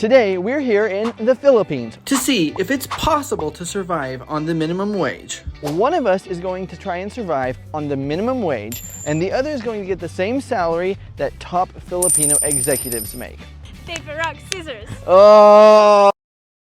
Today, we're here in the Philippines to see if it's possible to survive on the minimum wage. One of us is going to try and survive on the minimum wage, and the other is going to get the same salary that top Filipino executives make. Paper, rock, scissors. Oh!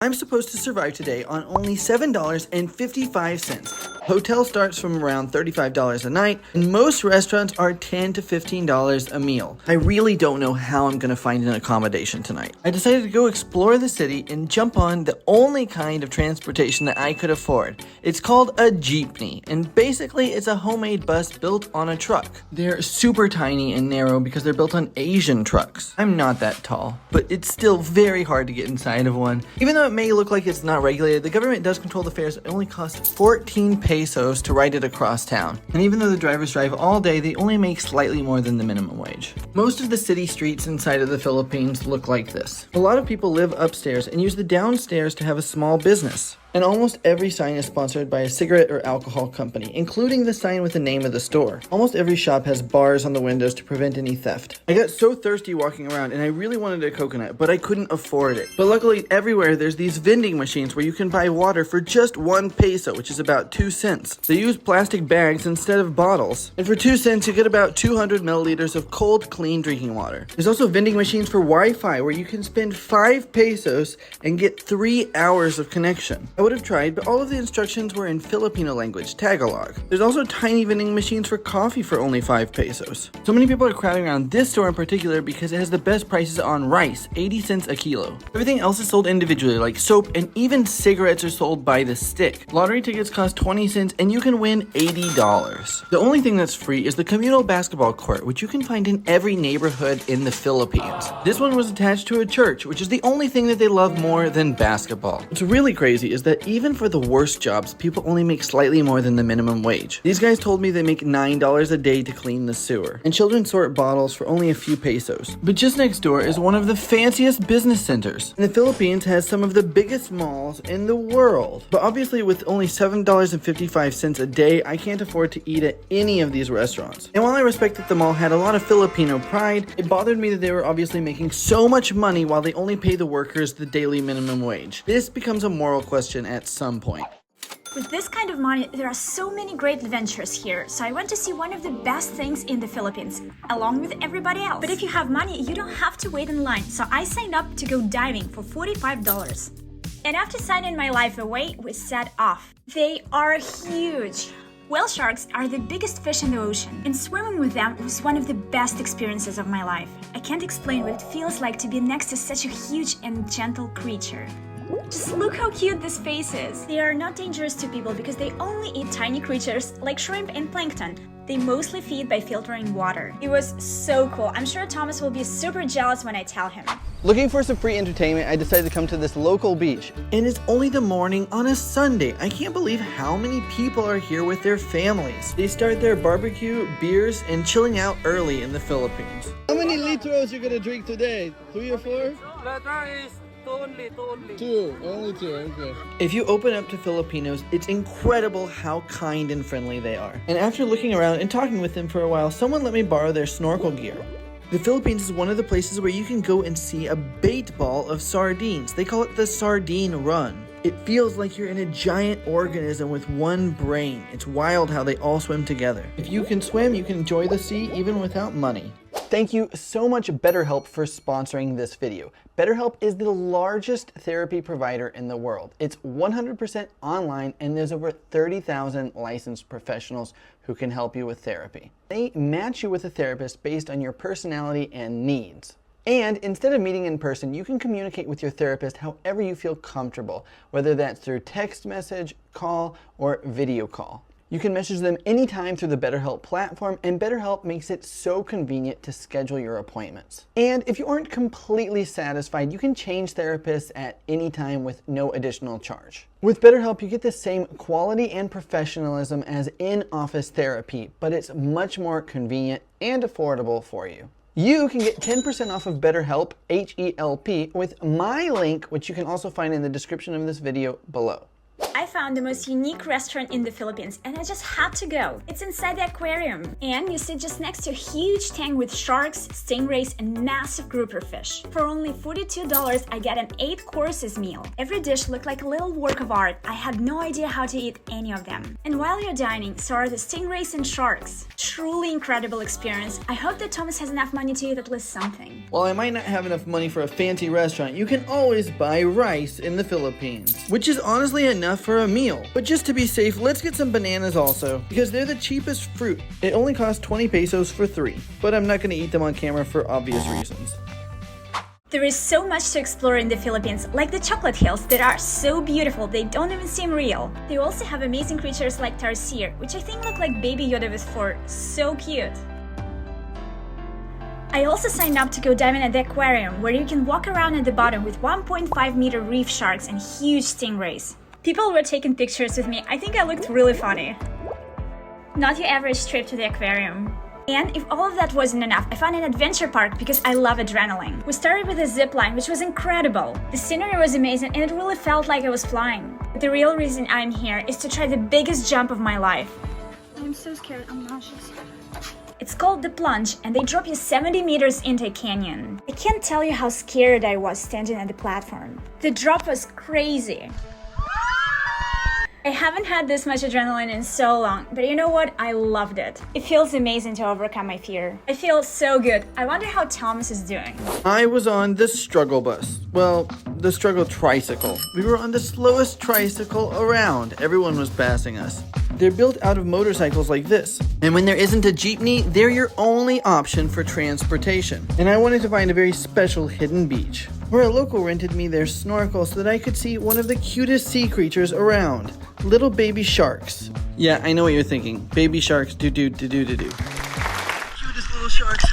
I'm supposed to survive today on only $7.55. Hotel starts from around $35 a night, and most restaurants are $10 to $15 a meal. I really don't know how I'm gonna find an accommodation tonight. I decided to go explore the city and jump on the only kind of transportation that I could afford. It's called a jeepney, and basically it's a homemade bus built on a truck. They're super tiny and narrow because they're built on Asian trucks. I'm not that tall, but it's still very hard to get inside of one. Even though it may look like it's not regulated, the government does control the fares. It only costs 14 pesos to ride it across town. And even though the drivers drive all day, they only make slightly more than the minimum wage. Most of the city streets inside of the Philippines look like this. A lot of people live upstairs and use the downstairs to have a small business. And almost every sign is sponsored by a cigarette or alcohol company, including the sign with the name of the store. Almost every shop has bars on the windows to prevent any theft. I got so thirsty walking around and I really wanted a coconut, but I couldn't afford it. But luckily everywhere there's these vending machines where you can buy water for just 1 peso, which is about 2 cents. They use plastic bags instead of bottles. And for 2 cents you get about 200 milliliters of cold, clean drinking water. There's also vending machines for Wi-Fi where you can spend 5 pesos and get 3 hours of connection. I would have tried, but all of the instructions were in Filipino language, Tagalog. There's also tiny vending machines for coffee for only 5 pesos. So many people are crowding around this store in particular because it has the best prices on rice, 80 cents a kilo. Everything else is sold individually, like soap, and even cigarettes are sold by the stick. Lottery tickets cost 20 cents and you can win $80. The only thing that's free is the communal basketball court, which you can find in every neighborhood in the Philippines. This one was attached to a church, which is the only thing that they love more than basketball. What's really crazy is that even for the worst jobs, people only make slightly more than the minimum wage. These guys told me they make $9 a day to clean the sewer, and children sort bottles for only a few pesos. But just next door is one of the fanciest business centers. And the Philippines has some of the biggest malls in the world. But obviously with only $7.55 a day, I can't afford to eat at any of these restaurants. And while I respect that the mall had a lot of Filipino pride, it bothered me that they were obviously making so much money while they only pay the workers the daily minimum wage. This becomes a moral question at some point. With this kind of money, there are so many great adventures here, so I went to see one of the best things in the Philippines, along with everybody else. But if you have money, you don't have to wait in line, so I signed up to go diving for $45. And after signing my life away, we set off. They are huge! Whale sharks are the biggest fish in the ocean, and swimming with them was one of the best experiences of my life. I can't explain what it feels like to be next to such a huge and gentle creature. Just look how cute this face is. They are not dangerous to people because they only eat tiny creatures like shrimp and plankton. They mostly feed by filtering water. It was so cool. I'm sure Thomas will be super jealous when I tell him. Looking for some free entertainment, I decided to come to this local beach. And it's only the morning on a Sunday. I can't believe how many people are here with their families. They start their barbecue, beers, and chilling out early in the Philippines. How many litros you gonna drink today? 3 or 4? Only two, okay. If you open up to Filipinos, it's incredible how kind and friendly they are. And after looking around and talking with them for a while, someone let me borrow their snorkel gear. The Philippines is one of the places where you can go and see a bait ball of sardines. They call it the Sardine Run. It feels like you're in a giant organism with one brain. It's wild how they all swim together. If you can swim, you can enjoy the sea even without money. Thank you so much BetterHelp for sponsoring this video. BetterHelp is the largest therapy provider in the world. It's 100% online and there's over 30,000 licensed professionals who can help you with therapy. They match you with a therapist based on your personality and needs. And instead of meeting in person, you can communicate with your therapist however you feel comfortable, whether that's through text message, call, or video call. You can message them anytime through the BetterHelp platform, and BetterHelp makes it so convenient to schedule your appointments. And if you aren't completely satisfied, you can change therapists at any time with no additional charge. With BetterHelp, you get the same quality and professionalism as in-office therapy, but it's much more convenient and affordable for you. You can get 10% off of BetterHelp, H-E-L-P, with my link, which you can also find in the description of this video below. I found the most unique restaurant in the Philippines and I just had to go. It's inside the aquarium and you sit just next to a huge tank with sharks, stingrays, and massive grouper fish. For only $42, I get an 8 courses meal. Every dish looked like a little work of art. I had no idea how to eat any of them. And while you're dining, so are the stingrays and sharks. Truly incredible experience. I hope that Thomas has enough money to eat at least something. While I might not have enough money for a fancy restaurant, you can always buy rice in the Philippines, which is honestly enough for a meal. But just to be safe, let's get some bananas also, because they're the cheapest fruit. It only costs 20 pesos for 3, but I'm not going to eat them on camera for obvious reasons. There is so much to explore in the Philippines, like the chocolate hills that are so beautiful they don't even seem real. They also have amazing creatures like tarsier, which I think look like baby Yoda with fur. So cute. I also signed up to go diving at the aquarium, where you can walk around at the bottom with 1.5-meter reef sharks and huge stingrays. People were taking pictures with me. I think I looked really funny. Not your average trip to the aquarium. And if all of that wasn't enough, I found an adventure park because I love adrenaline. We started with a zip line, which was incredible. The scenery was amazing and it really felt like I was flying. But the real reason I'm here is to try the biggest jump of my life. I'm so scared, I'm nauseous. It's called the plunge and they drop you 70 meters into a canyon. I can't tell you how scared I was standing at the platform. The drop was crazy. I haven't had this much adrenaline in so long, but you know what? I loved it. It feels amazing to overcome my fear. I feel so good. I wonder how Thomas is doing. I was on the struggle bus. Well, the struggle tricycle. We were on the slowest tricycle around. Everyone was passing us. They're built out of motorcycles like this. And when there isn't a jeepney, they're your only option for transportation. And I wanted to find a very special hidden beach, where a local rented me their snorkel so that I could see one of the cutest sea creatures around. Little baby sharks. Yeah, I know what you're thinking. Baby sharks, Cutest little sharks.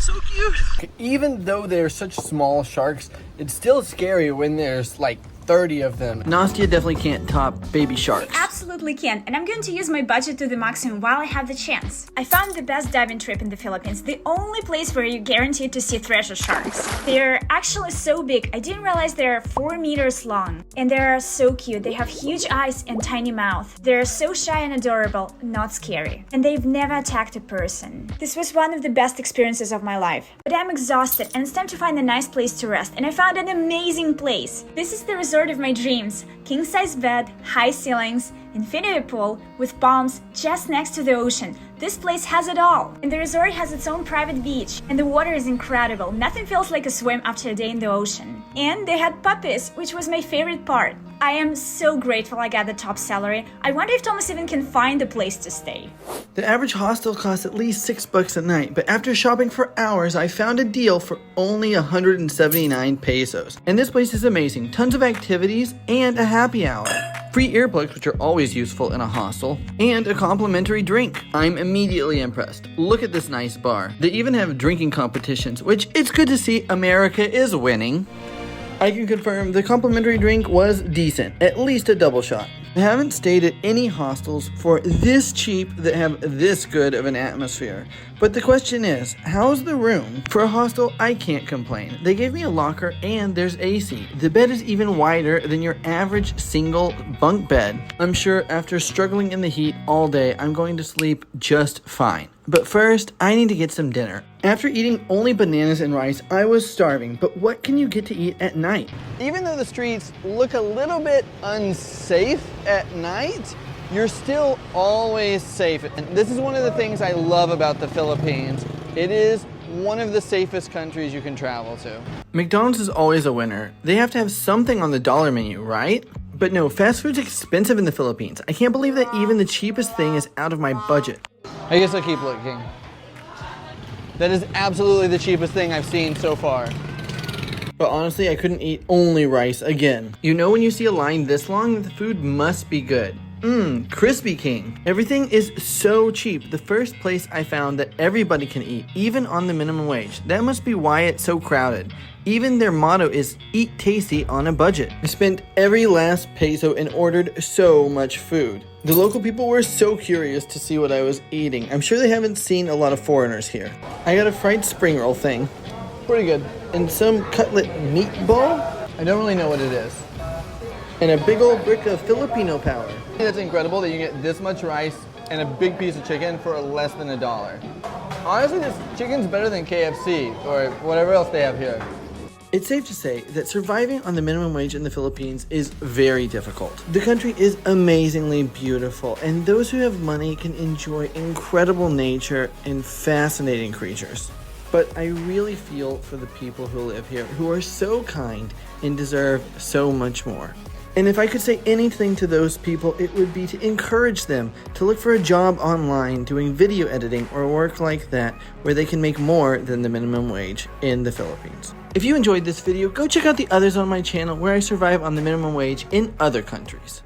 So cute. Even though they're such small sharks, it's still scary when there's like 30 of them. Nastia definitely can't top baby sharks. Absolutely can, and I'm going to use my budget to the maximum while I have the chance. I found the best diving trip in the Philippines, the only place where you're guaranteed to see Thresher Sharks. They're actually so big, I didn't realize they're 4 meters long. And they're so cute, they have huge eyes and tiny mouth. They're so shy and adorable, not scary. And they've never attacked a person. This was one of the best experiences of my life. But I'm exhausted and it's time to find a nice place to rest, and I found an amazing place. This is the resort of my dreams. King-size bed, high ceilings, infinity pool with palms just next to the ocean. This place has it all. And the resort has its own private beach. And the water is incredible. Nothing feels like a swim after a day in the ocean. And they had puppies, which was my favorite part. I am so grateful I got the top salary. I wonder if Thomas even can find a place to stay. The average hostel costs at least $6 a night, but after shopping for hours, I found a deal for only 179 pesos. And this place is amazing. Tons of activities and a happy hour. Free earplugs, which are always useful in a hostel, and a complimentary drink. I'm immediately impressed. Look at this nice bar. They even have drinking competitions, which it's good to see America is winning. I can confirm the complimentary drink was decent, at least a double shot. I haven't stayed at any hostels for this cheap that have this good of an atmosphere. But the question is, how's the room? For a hostel, I can't complain. They gave me a locker and there's AC. The bed is even wider than your average single bunk bed. I'm sure after struggling in the heat all day, I'm going to sleep just fine. But first, I need to get some dinner. After eating only bananas and rice, I was starving, but what can you get to eat at night? Even though the streets look a little bit unsafe at night, you're still always safe. And this is one of the things I love about the Philippines. It is one of the safest countries you can travel to. McDonald's is always a winner. They have to have something on the dollar menu, right? But no, fast food's expensive in the Philippines. I can't believe that even the cheapest thing is out of my budget. I guess I'll keep looking. That is absolutely the cheapest thing I've seen so far. But honestly, I couldn't eat only rice again. You know when you see a line this long, the food must be good. Crispy King. Everything is so cheap. The first place I found that everybody can eat, even on the minimum wage. That must be why it's so crowded. Even their motto is eat tasty on a budget. I spent every last peso and ordered so much food. The local people were so curious to see what I was eating. I'm sure they haven't seen a lot of foreigners here. I got a fried spring roll thing. Pretty good. And some cutlet meatball? I don't really know what it is. And a big old brick of Filipino power. That's incredible that you get this much rice and a big piece of chicken for less than $1. Honestly, this chicken's better than KFC or whatever else they have here. It's safe to say that surviving on the minimum wage in the Philippines is very difficult. The country is amazingly beautiful, and those who have money can enjoy incredible nature and fascinating creatures. But I really feel for the people who live here, who are so kind and deserve so much more. And if I could say anything to those people, it would be to encourage them to look for a job online doing video editing or work like that where they can make more than the minimum wage in the Philippines. If you enjoyed this video, go check out the others on my channel where I survive on the minimum wage in other countries.